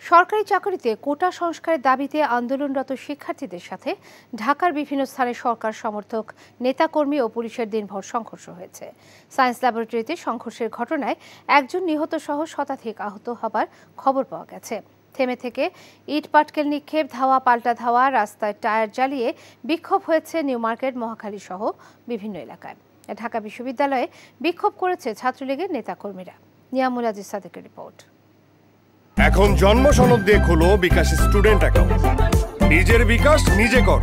সরকারি চাকরিতে কোটা সংস্কারের দাবিতে আন্দোলনরত শিক্ষার্থীদের সাথে ঢাকার বিভিন্ন স্থানে সরকার সমর্থক নেতাকর্মী ও পুলিশের দিনভর সংঘর্ষ হয়েছে। সায়েন্স ল্যাবরেটরিতে সংঘর্ষের ঘটনায় একজন নিহত সহ শতাধিক আহত হবার খবর পাওয়া গেছে। থেমে থেকে ইট পাটকেল নিক্ষেপ, ধাওয়া পাল্টা ধাওয়া, রাস্তায় টায়ার জ্বালিয়ে বিক্ষোভ হয়েছে নিউ মার্কেট, মহাখালী সহ বিভিন্ন এলাকায়। ঢাকা বিশ্ববিদ্যালয়ে বিক্ষোভ করেছে ছাত্রলীগের নেতাকর্মীরা। নিয়ামুল আজিজ সাদেকের রিপোর্ট। এখন জন্ম সনদ দিয়ে খোলো বিকাশ স্টুডেন্ট অ্যাকাউন্ট। নিজের বিকাশ নিজে কর।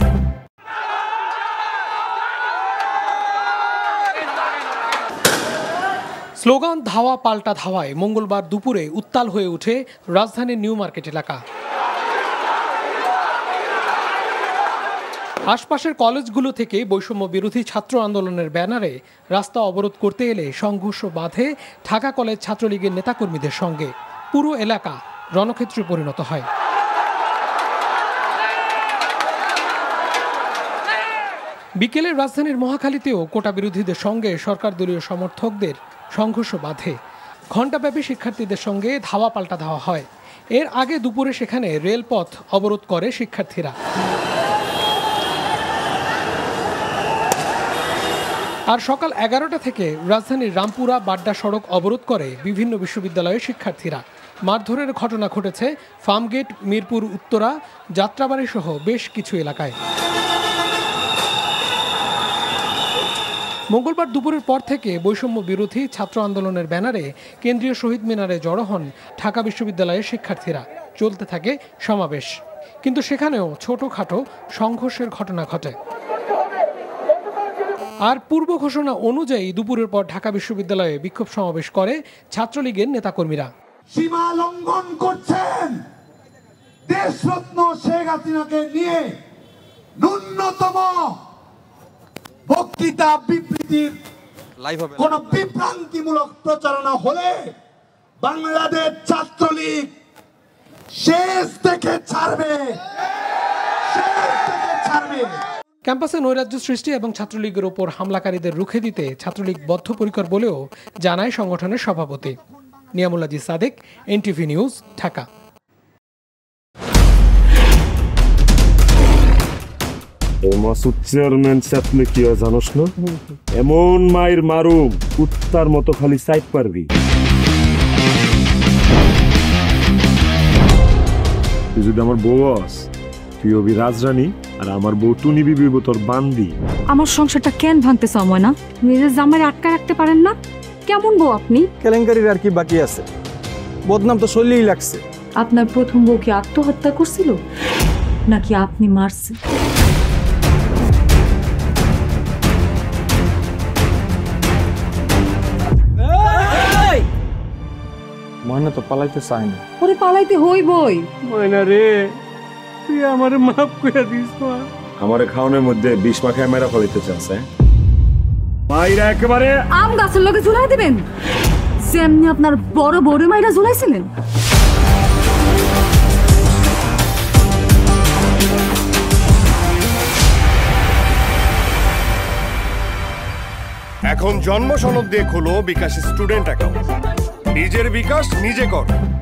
স্লোগান ধাওয়া পাল্টা ধাওয়ায় মঙ্গলবার দুপুরে উত্তাল হয়ে ওঠে রাজধানীর নিউ মার্কেট এলাকা। আশপাশের কলেজগুলো থেকে বৈষম্য বিরোধী ছাত্র আন্দোলনের ব্যানারে রাস্তা অবরোধ করতে এলে সংঘর্ষ বাধে ঢাকা কলেজ ছাত্রলীগের নেতাকর্মীদের সঙ্গে। পুরো এলাকা রণক্ষেত্রে পরিণত হয়। বিকেলে রাজধানীর মহাখালীতেও কোটা বিরোধীদের সঙ্গে সরকার দলীয় সমর্থকদের সংঘর্ষ বাধে। ঘণ্টাব্যাপী শিক্ষার্থীদের সঙ্গে ধাওয়া পাল্টা ধাওয়া হয়। এর আগে দুপুরে সেখানে রেলপথ অবরোধ করে শিক্ষার্থীরা। আর সকাল 11টা থেকে রাজধানীর রামপুরা বাড্ডা সড়ক অবরোধ করে বিভিন্ন বিশ্ববিদ্যালয়ের শিক্ষার্থীরা। মারধরের ঘটনা ঘটেছে ফার্মগেট, মিরপুর উত্তরা, যাত্রাবাড়ি সহ বেশ কিছু এলাকায়। মঙ্গলবার দুপুরের পর থেকে বৈষম্য বিরোধী ছাত্র আন্দোলনের ব্যানারে কেন্দ্রীয় শহীদ মিনারে জড়ো হন ঢাকা বিশ্ববিদ্যালয়ের শিক্ষার্থীরা। চলতে থাকে সমাবেশ, কিন্তু সেখানেও ছোটখাটো সংঘর্ষের ঘটনা ঘটে। আর পূর্ব ঘোষণা অনুযায়ী দুপুরের পর ঢাকা বিশ্ববিদ্যালয়ে বিক্ষোভ সমাবেশ করে ছাত্রলীগের নেতাকর্মীরা। সীমা লঙ্ঘন করছেন, দেশরত্ন শেখ হাসিনাকে নিয়ে ন্যূনতম বক্তৃতা বিবৃতির কোন বিভ্রান্তিমূলক প্রচারণা হলে বাংলাদেশ ছাত্রলীগ শেষ থেকে ছাড়বে। ক্যাম্পাসে নৈরাজ্য সৃষ্টি এবং ছাত্রলীগের ওপর হামলাকারীদের রুখে দিতে ছাত্রলীগ বদ্ধপরিকর বলেও জানায় সংগঠনের সভাপতি। Niyamul Aziz Sadek, NTV news, Dhaka. Chairman চাপলে কি জানোস না? এমন মায়ের মারুম কুত্তার মতো খালি সাইড পারবি। তুই যদি আমার বউ আস, তুই হবি রাজরানী আর আমার বউ টুনি বিবি তোর বান্দি। আমার সংসারটা কেন ভাঙতে সময় না? নিজের জামাই আটকা রাখতে পারেন না? কেমন বউ আপনি? কেলেঙ্কারির আর কি বাকি আছে? বদনাম তো শৈলেই লাগছে। আপনার প্রথম বউ কি আত্মহত্যা করছিল নাকি আপনি মারছেন? ময়না তো পালাইতে চায় না। ওরে পালাইতে হইবই। ময়না রে, তুই আমারে মাফ করে দিস। আমারে খাওয়ানোর মধ্যে বিষ মাখায় মেরা ফলাইতে চাচ্ছে। মাইরা একেবারে আম গাছের লগে ঝুলাই দিবেন যেমনি আপনার বড় বড় মাইরা ঝুলাইছিলেন। এখন জন্ম সনদ দিয়ে খোলো বিকাশ স্টুডেন্ট অ্যাকাউন্ট। নিজের বিকাশ নিজে কর।